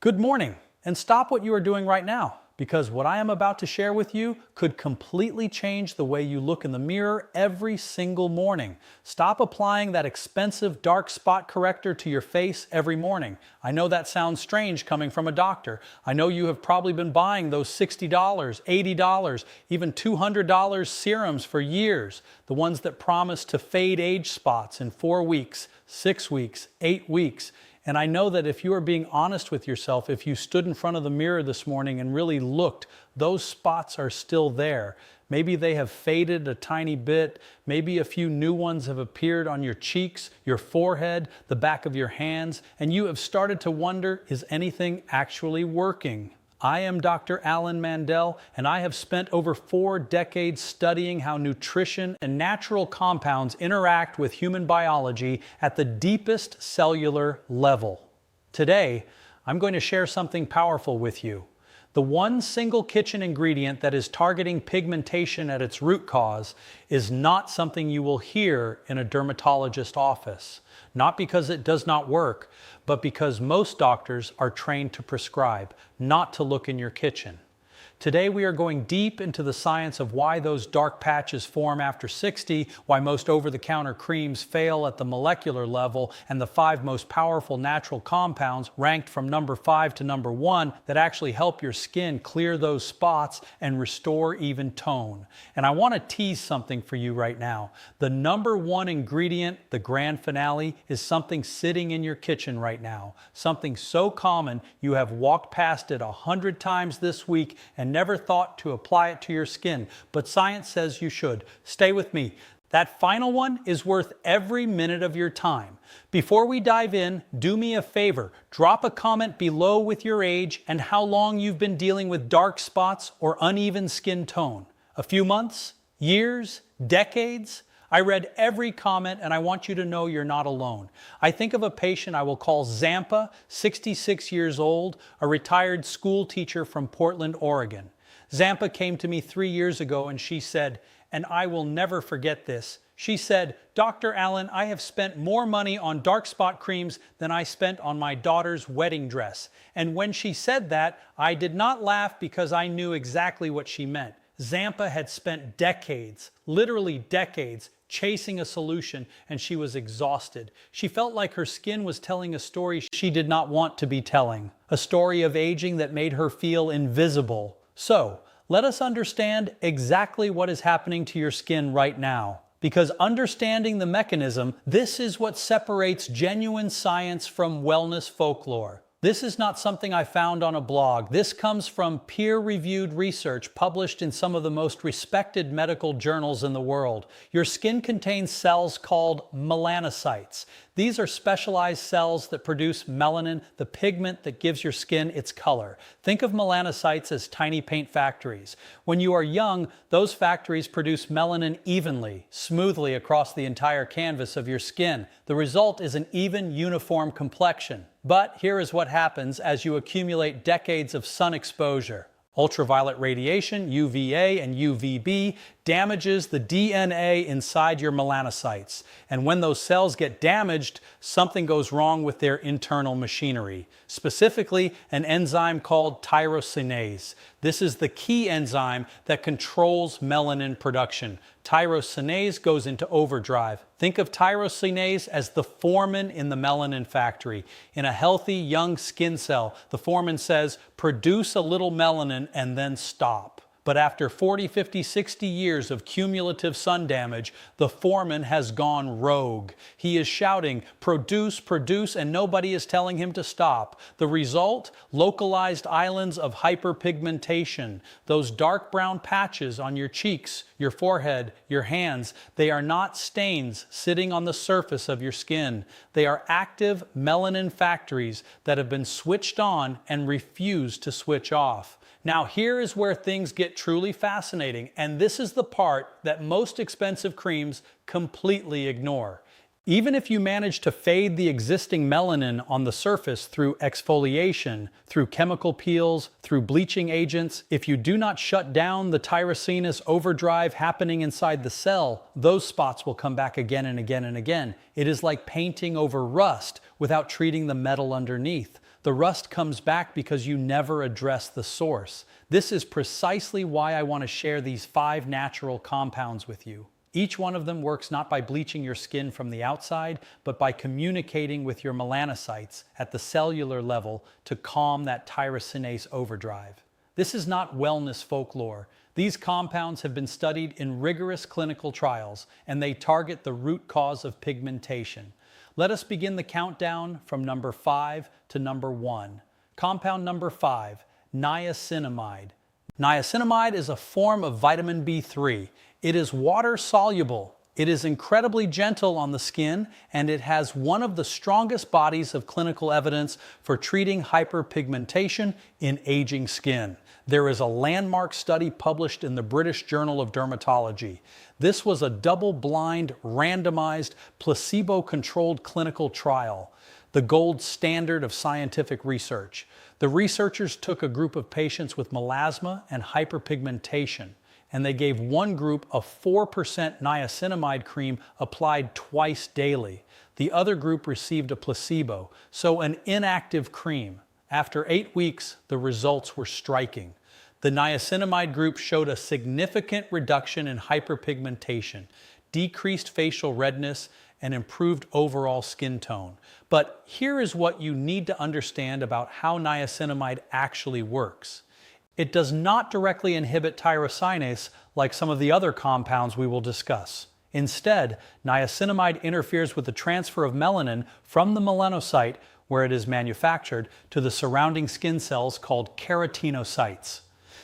Good morning, and stop what you are doing right now, because what I am about to share with you could completely change the way you look in the mirror every single morning. Stop applying that expensive dark spot corrector to your face every morning. I know that sounds strange coming from a doctor. I know you have probably been buying those $60, $80, even $200 serums for years, the ones that promise to fade age spots in 4 weeks, 6 weeks, 8 weeks. And I know that if you are being honest with yourself, if you stood in front of the mirror this morning and really looked, those spots are still there. Maybe they have faded a tiny bit. Maybe a few new ones have appeared on your cheeks, your forehead, the back of your hands, and you have started to wonder, is anything actually working? I am Dr. Alan Mandell, and I have spent over 4 decades studying how nutrition and natural compounds interact with human biology at the deepest cellular level. Today, I'm going to share something powerful with you. The one single kitchen ingredient that is targeting pigmentation at its root cause is not something you will hear in a dermatologist's office. Not because it does not work, but because most doctors are trained to prescribe, not to look in your kitchen. Today we are going deep into the science of why those dark patches form after 60, why most over-the-counter creams fail at the molecular level, and the 5 most powerful natural compounds ranked from number 5 to number 1 that actually help your skin clear those spots and restore even tone. And I want to tease something for you right now. The number 1 ingredient, the grand finale, is something sitting in your kitchen right now. Something so common you have walked past it 100 times this week and never thought to apply it to your skin, but science says you should. Stay with me. That final one is worth every minute of your time. Before we dive in, do me a favor. Drop a comment below with your age and how long you've been dealing with dark spots or uneven skin tone. A few months? Years? Decades? I read every comment and I want you to know you're not alone. I think of a patient I will call Zampa, 66 years old, a retired school teacher from Portland, Oregon. Zampa came to me 3 years ago and she said, and I will never forget this, she said, Dr. Allen, I have spent more money on dark spot creams than I spent on my daughter's wedding dress. And when she said that, I did not laugh because I knew exactly what she meant. Zampa had spent decades, literally decades, chasing a solution, and she was exhausted. She felt like her skin was telling a story she did not want to be telling, a story of aging that made her feel invisible. So, let us understand exactly what is happening to your skin right now. Because understanding the mechanism, this is what separates genuine science from wellness folklore. This is not something I found on a blog. This comes from peer-reviewed research published in some of the most respected medical journals in the world. Your skin contains cells called melanocytes. These are specialized cells that produce melanin, the pigment that gives your skin its color. Think of melanocytes as tiny paint factories. When you are young, those factories produce melanin evenly, smoothly across the entire canvas of your skin. The result is an even, uniform complexion. But here is what happens as you accumulate decades of sun exposure. Ultraviolet radiation, UVA and UVB, damages the DNA inside your melanocytes. And when those cells get damaged, something goes wrong with their internal machinery. Specifically, an enzyme called tyrosinase. This is the key enzyme that controls melanin production. Tyrosinase goes into overdrive. Think of tyrosinase as the foreman in the melanin factory. In a healthy young skin cell, the foreman says, produce a little melanin and then stop. But after 40, 50, 60 years of cumulative sun damage, the foreman has gone rogue. He is shouting, produce, produce, and nobody is telling him to stop. The result? Localized islands of hyperpigmentation. Those dark brown patches on your cheeks, your forehead, your hands, they are not stains sitting on the surface of your skin. They are active melanin factories that have been switched on and refuse to switch off. Now here is where things get truly fascinating, and this is the part that most expensive creams completely ignore. Even if you manage to fade the existing melanin on the surface through exfoliation, through chemical peels, through bleaching agents, if you do not shut down the tyrosinase overdrive happening inside the cell, those spots will come back again and again and again. It is like painting over rust without treating the metal underneath. The rust comes back because you never address the source. This is precisely why I want to share these 5 natural compounds with you. Each one of them works not by bleaching your skin from the outside, but by communicating with your melanocytes at the cellular level to calm that tyrosinase overdrive. This is not wellness folklore. These compounds have been studied in rigorous clinical trials, and they target the root cause of pigmentation. Let us begin the countdown from number 5 to number 1. Compound number 5, niacinamide. Niacinamide is a form of vitamin B3. It is water soluble. It is incredibly gentle on the skin, and it has one of the strongest bodies of clinical evidence for treating hyperpigmentation in aging skin. There is a landmark study published in the British Journal of Dermatology. This was a double-blind, randomized, placebo-controlled clinical trial, the gold standard of scientific research. The researchers took a group of patients with melasma and hyperpigmentation, and they gave one group a 4% niacinamide cream applied twice daily. The other group received a placebo, so an inactive cream. After 8 weeks, the results were striking. The niacinamide group showed a significant reduction in hyperpigmentation, decreased facial redness, and improved overall skin tone. But here is what you need to understand about how niacinamide actually works. It does not directly inhibit tyrosinase like some of the other compounds we will discuss. Instead, niacinamide interferes with the transfer of melanin from the melanocyte, where it is manufactured, to the surrounding skin cells called keratinocytes.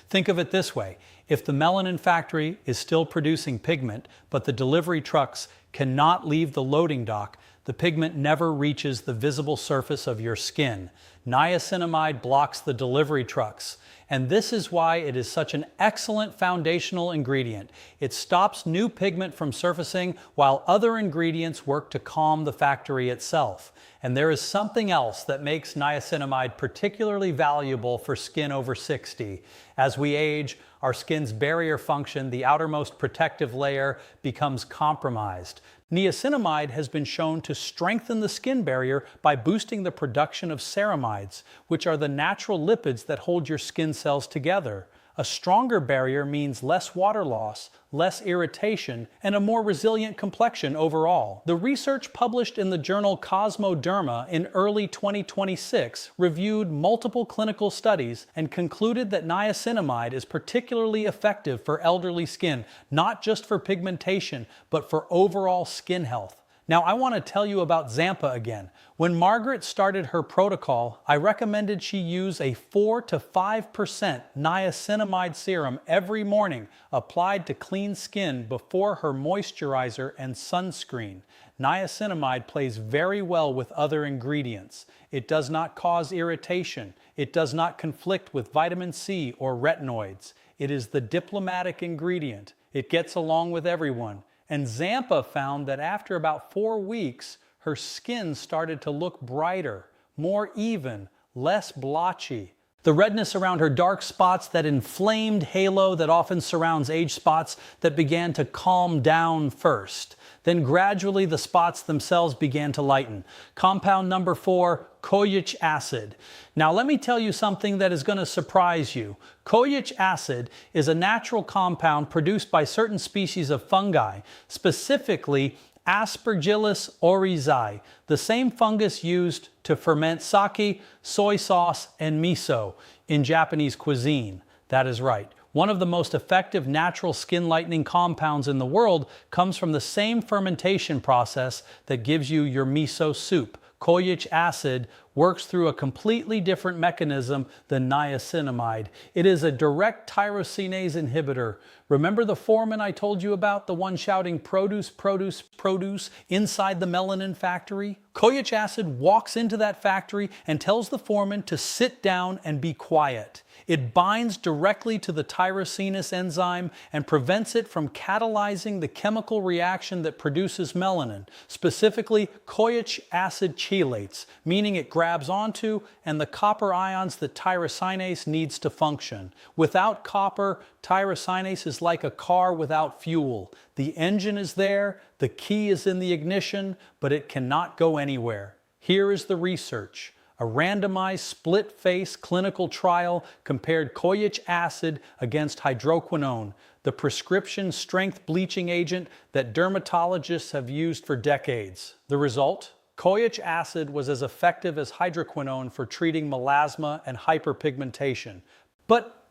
Think of it this way: if the melanin factory is still producing pigment, but the delivery trucks cannot leave the loading dock, the pigment never reaches the visible surface of your skin. Niacinamide blocks the delivery trucks, and this is why it is such an excellent foundational ingredient. It stops new pigment from surfacing while other ingredients work to calm the factory itself. And there is something else that makes niacinamide particularly valuable for skin over 60. As we age, our skin's barrier function, the outermost protective layer, becomes compromised. Niacinamide has been shown to strengthen the skin barrier by boosting the production of ceramides, which are the natural lipids that hold your skin cells together. A stronger barrier means less water loss, less irritation, and a more resilient complexion overall. The research published in the journal Cosmoderma in early 2026 reviewed multiple clinical studies and concluded that niacinamide is particularly effective for elderly skin, not just for pigmentation, but for overall skin health. Now, I want to tell you about Zampa again. When Margaret started her protocol, I recommended she use a 4 to 5% niacinamide serum every morning applied to clean skin before her moisturizer and sunscreen. Niacinamide plays very well with other ingredients. It does not cause irritation. It does not conflict with vitamin C or retinoids. It is the diplomatic ingredient. It gets along with everyone. And Zampa found that after about 4 weeks, her skin started to look brighter, more even, less blotchy. The redness around her dark spots, that inflamed halo that often surrounds age spots, that began to calm down first. Then gradually the spots themselves began to lighten. Compound number 4, Kojic acid. Now let me tell you something that is going to surprise you. Kojic acid is a natural compound produced by certain species of fungi, specifically Aspergillus oryzae, the same fungus used to ferment sake, soy sauce, and miso in Japanese cuisine. That is right. One of the most effective natural skin lightening compounds in the world comes from the same fermentation process that gives you your miso soup. Kojic acid works through a completely different mechanism than niacinamide. It is a direct tyrosinase inhibitor. Remember the foreman I told you about, the one shouting produce, produce, produce inside the melanin factory? Kojic acid walks into that factory and tells the foreman to sit down and be quiet. It binds directly to the tyrosinase enzyme and prevents it from catalyzing the chemical reaction that produces melanin. Specifically, Kojic acid chelates, meaning it grabs onto and the copper ions that tyrosinase needs to function. Without copper, tyrosinase is like a car without fuel. The engine is there, the key is in the ignition, but it cannot go anywhere. Here is the research. A randomized split-face clinical trial compared Kojic acid against hydroquinone, the prescription strength bleaching agent that dermatologists have used for decades. The result? Kojic acid was as effective as hydroquinone for treating melasma and hyperpigmentation.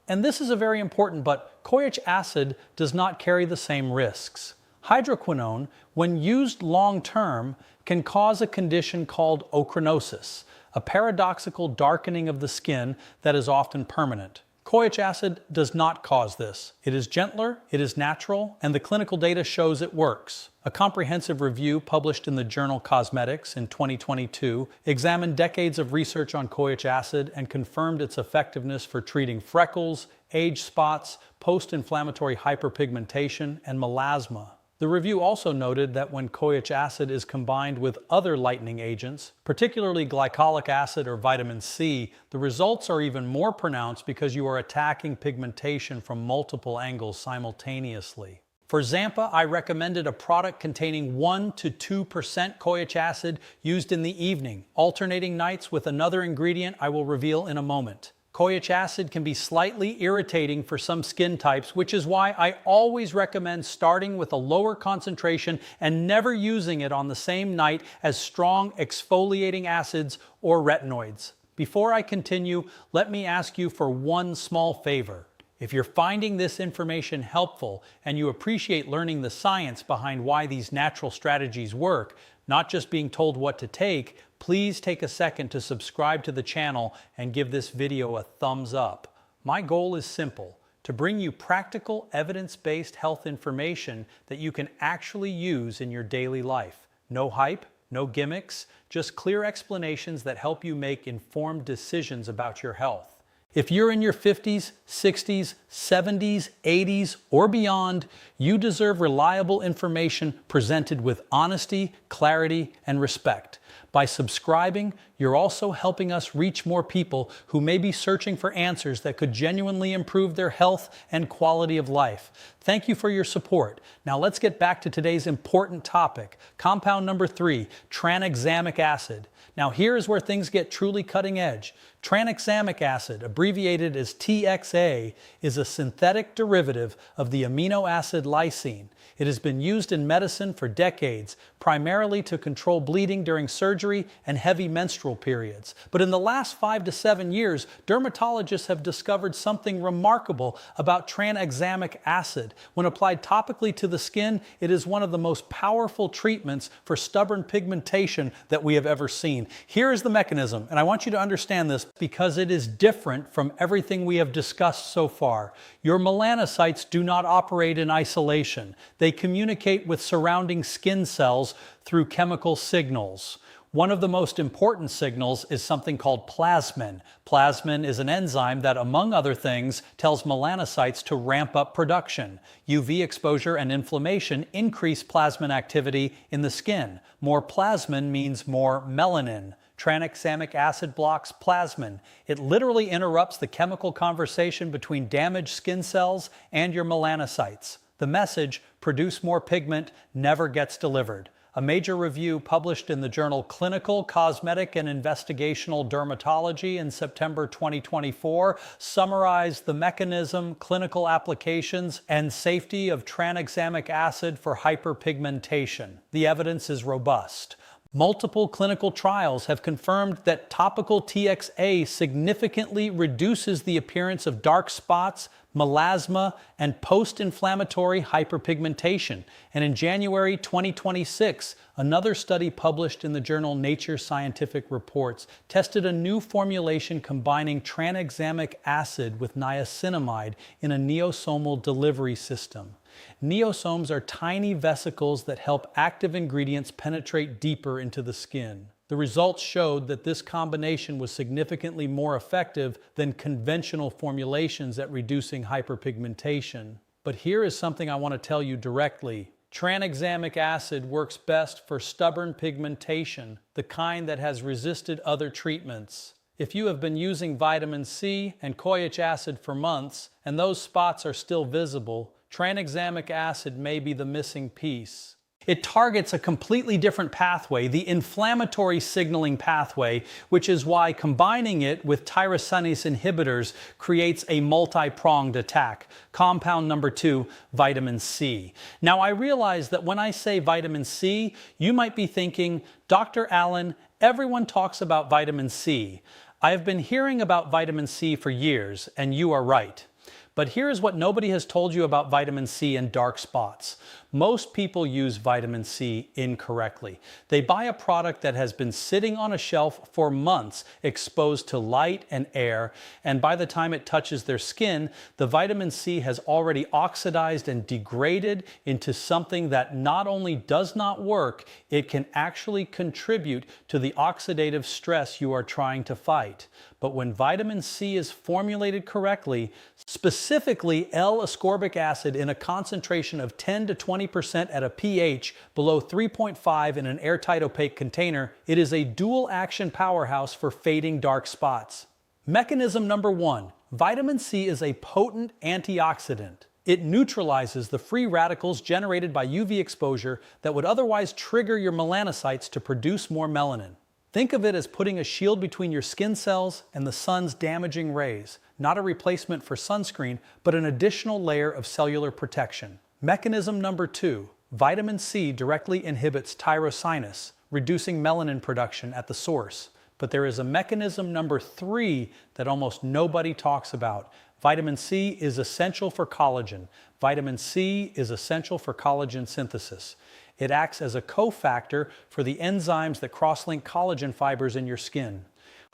And this is a very important but, Kojic acid does not carry the same risks. Hydroquinone, when used long-term, can cause a condition called ochronosis, a paradoxical darkening of the skin that is often permanent. Kojic acid does not cause this. It is gentler, it is natural, and the clinical data shows it works. A comprehensive review published in the journal Cosmetics in 2022 examined decades of research on Kojic acid and confirmed its effectiveness for treating freckles, age spots, post-inflammatory hyperpigmentation, and melasma. The review also noted that when Kojic acid is combined with other lightening agents, particularly glycolic acid or vitamin C, the results are even more pronounced because you are attacking pigmentation from multiple angles simultaneously. For Zampa, I recommended a product containing 1 to 2% Kojic acid used in the evening, alternating nights with another ingredient I will reveal in a moment. Kojic acid can be slightly irritating for some skin types, which is why I always recommend starting with a lower concentration and never using it on the same night as strong exfoliating acids or retinoids. Before I continue, let me ask you for one small favor. If you're finding this information helpful and you appreciate learning the science behind why these natural strategies work, not just being told what to take, please take a second to subscribe to the channel and give this video a thumbs up. My goal is simple: to bring you practical, evidence-based health information that you can actually use in your daily life. No hype, no gimmicks, just clear explanations that help you make informed decisions about your health. If you're in your 50s, 60s, 70s, 80s, or beyond, you deserve reliable information presented with honesty, clarity, and respect. By subscribing, you're also helping us reach more people who may be searching for answers that could genuinely improve their health and quality of life. Thank you for your support. Now let's get back to today's important topic, compound number 3, tranexamic acid. Now here is where things get truly cutting edge. Tranexamic acid, abbreviated as TXA, is a synthetic derivative of the amino acid lysine. It has been used in medicine for decades, primarily to control bleeding during surgery and heavy menstrual periods. But in the last 5 to 7 years, dermatologists have discovered something remarkable about tranexamic acid. When applied topically to the skin, it is one of the most powerful treatments for stubborn pigmentation that we have ever seen. Here is the mechanism, and I want you to understand this because it is different from everything we have discussed so far. Your melanocytes do not operate in isolation. They communicate with surrounding skin cells through chemical signals. One of the most important signals is something called plasmin. Plasmin is an enzyme that, among other things, tells melanocytes to ramp up production. UV exposure and inflammation increase plasmin activity in the skin. More plasmin means more melanin. Tranexamic acid blocks plasmin. It literally interrupts the chemical conversation between damaged skin cells and your melanocytes. The message, produce more pigment, never gets delivered. A major review published in the journal Clinical, Cosmetic, and Investigational Dermatology in September 2024 summarized the mechanism, clinical applications, and safety of tranexamic acid for hyperpigmentation. The evidence is robust. Multiple clinical trials have confirmed that topical TXA significantly reduces the appearance of dark spots, melasma, and post-inflammatory hyperpigmentation. And in January 2026, another study published in the journal Nature Scientific Reports tested a new formulation combining tranexamic acid with niacinamide in a neosomal delivery system. Neosomes are tiny vesicles that help active ingredients penetrate deeper into the skin. The results showed that this combination was significantly more effective than conventional formulations at reducing hyperpigmentation. But here is something I want to tell you directly. Tranexamic acid works best for stubborn pigmentation, the kind that has resisted other treatments. If you have been using vitamin C and Kojic acid for months, and those spots are still visible, tranexamic acid may be the missing piece. It targets a completely different pathway, the inflammatory signaling pathway, which is why combining it with tyrosinase inhibitors creates a multi-pronged attack. Compound number 2, vitamin C. Now, I realize that when I say vitamin C, you might be thinking, Dr. Allen, everyone talks about vitamin C. I have been hearing about vitamin C for years, and you are right. But here's what nobody has told you about vitamin C and dark spots. Most people use vitamin C incorrectly. They buy a product that has been sitting on a shelf for months, exposed to light and air, and by the time it touches their skin, the vitamin C has already oxidized and degraded into something that not only does not work, it can actually contribute to the oxidative stress you are trying to fight. But when vitamin C is formulated correctly, specifically L-ascorbic acid in a concentration of 10 to 20% at a pH below 3.5 in an airtight opaque container, it is a dual action powerhouse for fading dark spots. Mechanism number 1. Vitamin C is a potent antioxidant. It neutralizes the free radicals generated by UV exposure that would otherwise trigger your melanocytes to produce more melanin. Think of it as putting a shield between your skin cells and the sun's damaging rays, not a replacement for sunscreen, but an additional layer of cellular protection. Mechanism number 2. Vitamin C directly inhibits tyrosinase, reducing melanin production at the source. But there is a mechanism number 3 that almost nobody talks about. Vitamin C is essential for collagen. Vitamin C is essential for collagen synthesis. It acts as a cofactor for the enzymes that cross-link collagen fibers in your skin.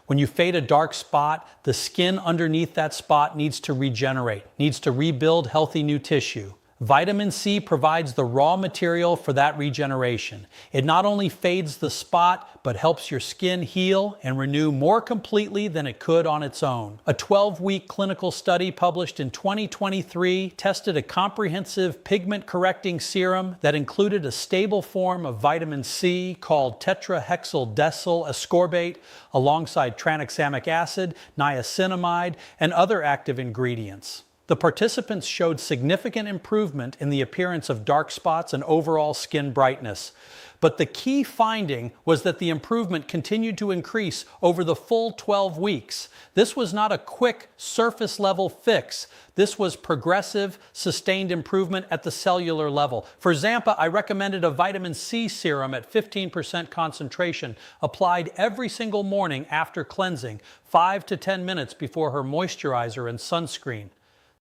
When you fade a dark spot, the skin underneath that spot needs to regenerate, needs to rebuild healthy new tissue. Vitamin C provides the raw material for that regeneration. It not only fades the spot, but helps your skin heal and renew more completely than it could on its own. A 12-week clinical study published in 2023 tested a comprehensive pigment-correcting serum that included a stable form of vitamin C called tetrahexyldecyl ascorbate alongside tranexamic acid, niacinamide, and other active ingredients. The participants showed significant improvement in the appearance of dark spots and overall skin brightness. But the key finding was that the improvement continued to increase over the full 12 weeks. This was not a quick surface level fix. This was progressive, sustained improvement at the cellular level. For Zampa, I recommended a vitamin C serum at 15% concentration, applied every single morning after cleansing, 5 to 10 minutes before her moisturizer and sunscreen.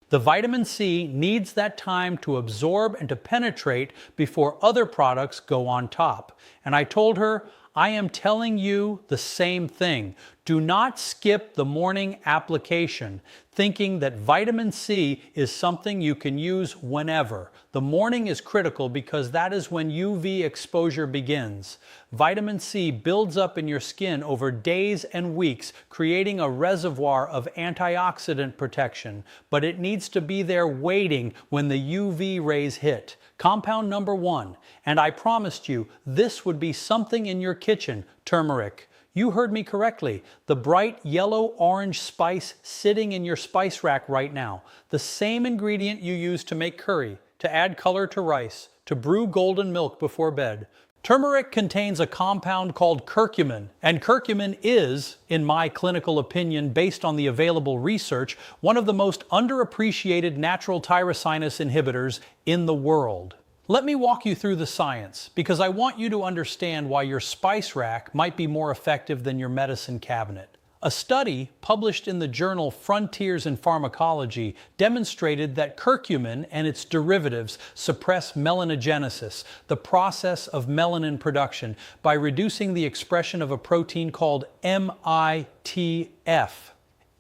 The vitamin C needs that time to absorb and to penetrate before other products go on top. And I told her, I am telling you the same thing. Do not skip the morning application, thinking that vitamin C is something you can use whenever. The morning is critical because that is when UV exposure begins. Vitamin C builds up in your skin over days and weeks, creating a reservoir of antioxidant protection, but it needs to be there waiting when the UV rays hit. Compound number 1, and I promised you this would be something in your kitchen, turmeric. You heard me correctly. The bright yellow-orange spice sitting in your spice rack right now. The same ingredient you use to make curry, to add color to rice, to brew golden milk before bed. Turmeric contains a compound called curcumin, and curcumin is, in my clinical opinion, based on the available research, one of the most underappreciated natural tyrosinase inhibitors in the world. Let me walk you through the science, because I want you to understand why your spice rack might be more effective than your medicine cabinet. A study published in the journal Frontiers in Pharmacology demonstrated that curcumin and its derivatives suppress melanogenesis, the process of melanin production, by reducing the expression of a protein called MITF.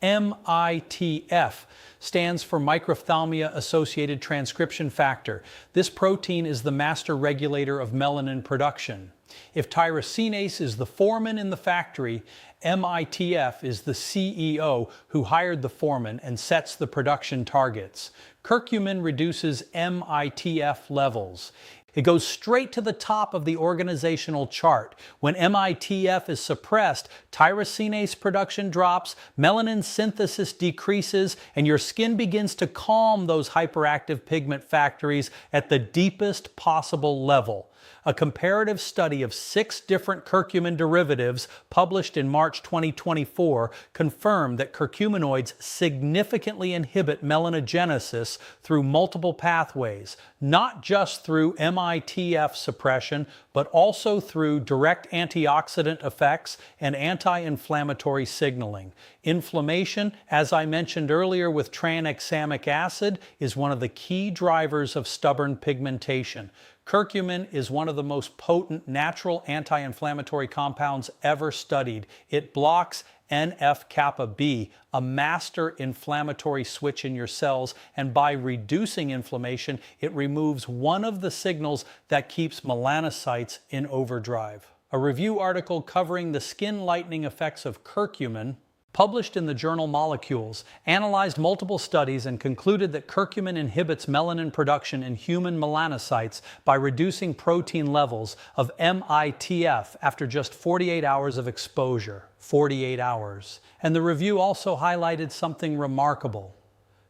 MITF stands for microphthalmia-associated transcription factor. This protein is the master regulator of melanin production. If tyrosinase is the foreman in the factory, MITF is the CEO who hired the foreman and sets the production targets. Curcumin reduces MITF levels. It goes straight to the top of the organizational chart. When MITF is suppressed, tyrosinase production drops, melanin synthesis decreases, and your skin begins to calm those hyperactive pigment factories at the deepest possible level. A comparative study of 6 different curcumin derivatives published in March 2024 confirmed that curcuminoids significantly inhibit melanogenesis through multiple pathways, not just through MITF suppression, but also through direct antioxidant effects and anti-inflammatory signaling. Inflammation, as I mentioned earlier with tranexamic acid, is one of the key drivers of stubborn pigmentation. Curcumin is one of the most potent natural anti-inflammatory compounds ever studied. It blocks NF-kappa B, a master inflammatory switch in your cells, and by reducing inflammation, it removes one of the signals that keeps melanocytes in overdrive. A review article covering the skin lightening effects of curcumin, published in the journal Molecules, analyzed multiple studies and concluded that curcumin inhibits melanin production in human melanocytes by reducing protein levels of MITF after just 48 hours of exposure. 48 hours. And the review also highlighted something remarkable.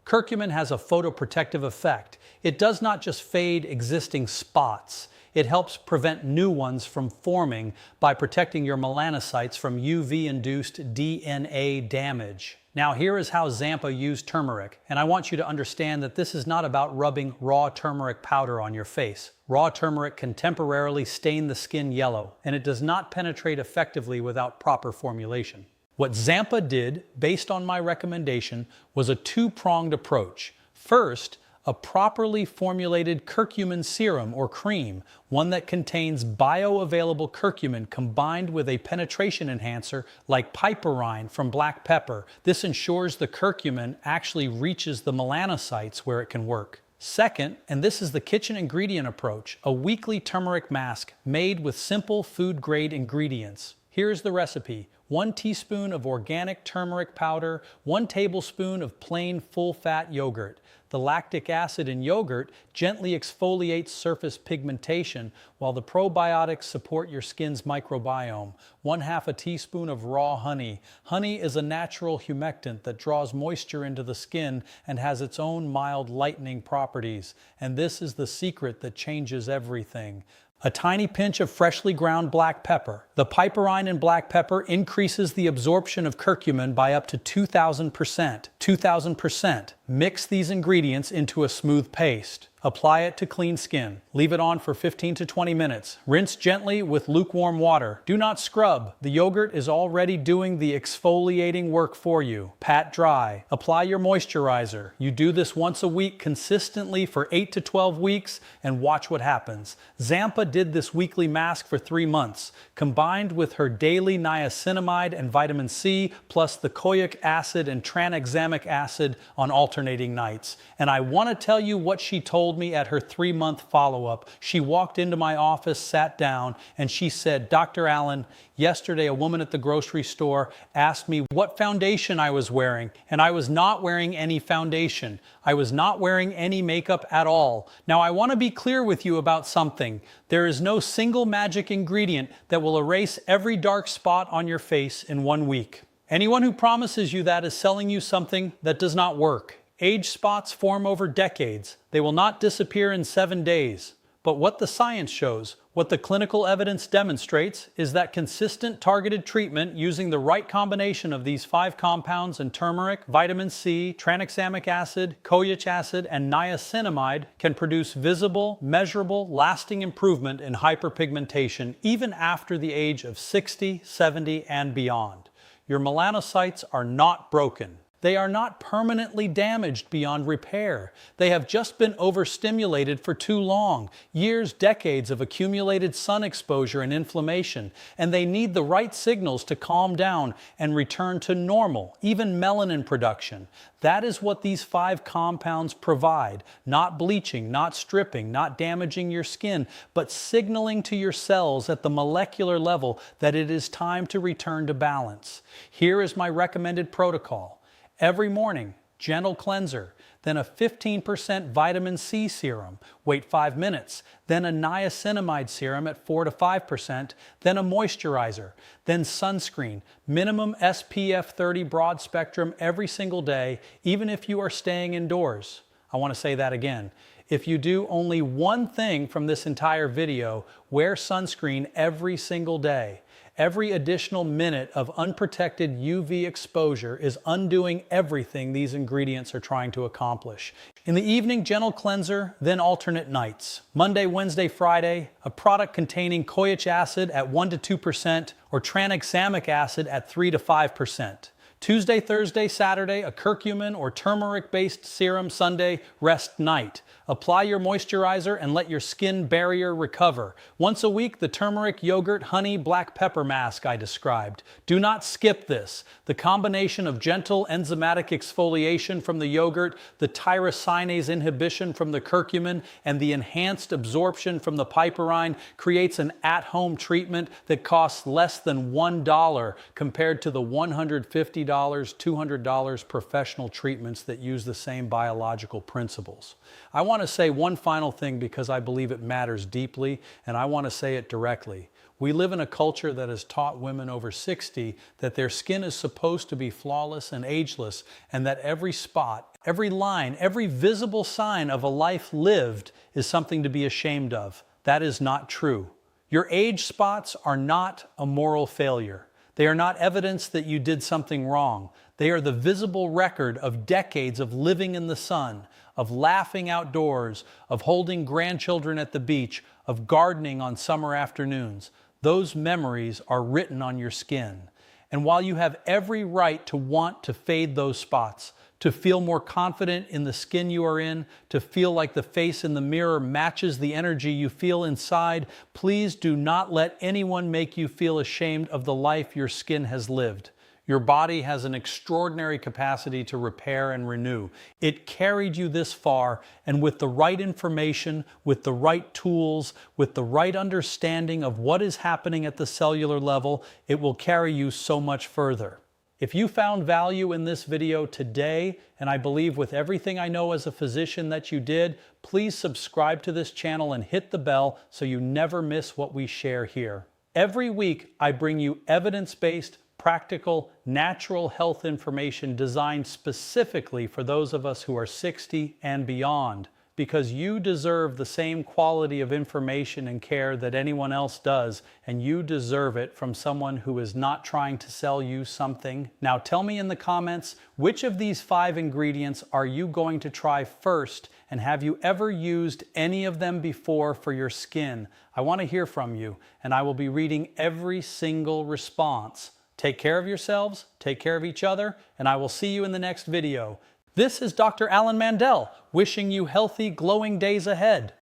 Curcumin has a photoprotective effect. It does not just fade existing spots. It helps prevent new ones from forming by protecting your melanocytes from UV-induced DNA damage. Now here is how Zampa used turmeric, and I want you to understand that this is not about rubbing raw turmeric powder on your face. Raw turmeric can temporarily stain the skin yellow, and it does not penetrate effectively without proper formulation. What Zampa did, based on my recommendation, was a two-pronged approach. First, a properly formulated curcumin serum or cream, one that contains bioavailable curcumin combined with a penetration enhancer like piperine from black pepper. This ensures the curcumin actually reaches the melanocytes where it can work. Second, and this is the kitchen ingredient approach, a weekly turmeric mask made with simple food-grade ingredients. Here's the recipe. 1 teaspoon of organic turmeric powder, 1 tablespoon of plain full-fat yogurt. The lactic acid in yogurt gently exfoliates surface pigmentation, while the probiotics support your skin's microbiome. 1/2 teaspoon of raw honey. Honey is a natural humectant that draws moisture into the skin and has its own mild lightening properties. And this is the secret that changes everything. A tiny pinch of freshly ground black pepper. The piperine in black pepper increases the absorption of curcumin by up to 2,000%. 2,000%. Mix these ingredients into a smooth paste. Apply it to clean skin. Leave it on for 15 to 20 minutes. Rinse gently with lukewarm water. Do not scrub. The yogurt is already doing the exfoliating work for you. Pat dry. Apply your moisturizer. You do this once a week consistently for 8 to 12 weeks and watch what happens. Zampa did this weekly mask for 3 months, combined with her daily niacinamide and vitamin C, plus the Kojic acid and Tranexamic acid on alternating nights. And I want to tell you what she told me at her 3-month follow-up. She walked into my office, sat down, and she said, "Dr. Allen, yesterday a woman at the grocery store asked me what foundation I was wearing, and I was not wearing any foundation. I was not wearing any makeup at all. Now I want to be clear with you about something. There is no single magic ingredient that will erase every dark spot on your face in 1 week. Anyone who promises you that is selling you something that does not work. Age spots form over decades. They will not disappear in 7 days. But what the science shows, what the clinical evidence demonstrates, is that consistent targeted treatment using the right combination of these 5 compounds in turmeric, vitamin C, tranexamic acid, Kojic acid, and niacinamide can produce visible, measurable, lasting improvement in hyperpigmentation even after the age of 60, 70, and beyond. Your melanocytes are not broken. They are not permanently damaged beyond repair. They have just been overstimulated for too long, years, decades of accumulated sun exposure and inflammation, and they need the right signals to calm down and return to normal, even melanin production. That is what these 5 compounds provide, not bleaching, not stripping, not damaging your skin, but signaling to your cells at the molecular level that it is time to return to balance. Here is my recommended protocol. Every morning, gentle cleanser, then a 15% vitamin C serum, wait 5 minutes, then a niacinamide serum at 4 to 5%, then a moisturizer, then sunscreen, minimum SPF 30 broad spectrum every single day, even if you are staying indoors. I want to say that again. If you do only one thing from this entire video, wear sunscreen every single day. Every additional minute of unprotected UV exposure is undoing everything these ingredients are trying to accomplish. In the evening, gentle cleanser, then alternate nights. Monday, Wednesday, Friday, a product containing Kojic acid at 1 to 2% or Tranexamic acid at 3 to 5%. Tuesday, Thursday, Saturday, a curcumin or turmeric-based serum. Sunday, rest night. Apply your moisturizer and let your skin barrier recover. Once a week, the turmeric, yogurt, honey, black pepper mask I described. Do not skip this. The combination of gentle enzymatic exfoliation from the yogurt, the tyrosinase inhibition from the curcumin, and the enhanced absorption from the piperine creates an at-home treatment that costs less than $1 compared to the $150, $200 professional treatments that use the same biological principles. I want to say one final thing because I believe it matters deeply, and I want to say it directly. We live in a culture that has taught women over 60 that their skin is supposed to be flawless and ageless, and that every spot, every line, every visible sign of a life lived is something to be ashamed of. That is not true. Your age spots are not a moral failure. They are not evidence that you did something wrong. They are the visible record of decades of living in the sun, of laughing outdoors, of holding grandchildren at the beach, of gardening on summer afternoons. Those memories are written on your skin. And while you have every right to want to fade those spots, to feel more confident in the skin you are in, to feel like the face in the mirror matches the energy you feel inside, please do not let anyone make you feel ashamed of the life your skin has lived. Your body has an extraordinary capacity to repair and renew. It carried you this far, and with the right information, with the right tools, with the right understanding of what is happening at the cellular level, it will carry you so much further. If you found value in this video today, and I believe with everything I know as a physician that you did, please subscribe to this channel and hit the bell so you never miss what we share here. Every week, I bring you evidence-based, practical, natural health information designed specifically for those of us who are 60 and beyond, because you deserve the same quality of information and care that anyone else does, and you deserve it from someone who is not trying to sell you something. Now tell me in the comments, which of these 5 ingredients are you going to try first, and have you ever used any of them before for your skin? I want to hear from you, and I will be reading every single response. Take care of yourselves, take care of each other, and I will see you in the next video. This is Dr. Alan Mandell, wishing you healthy, glowing days ahead.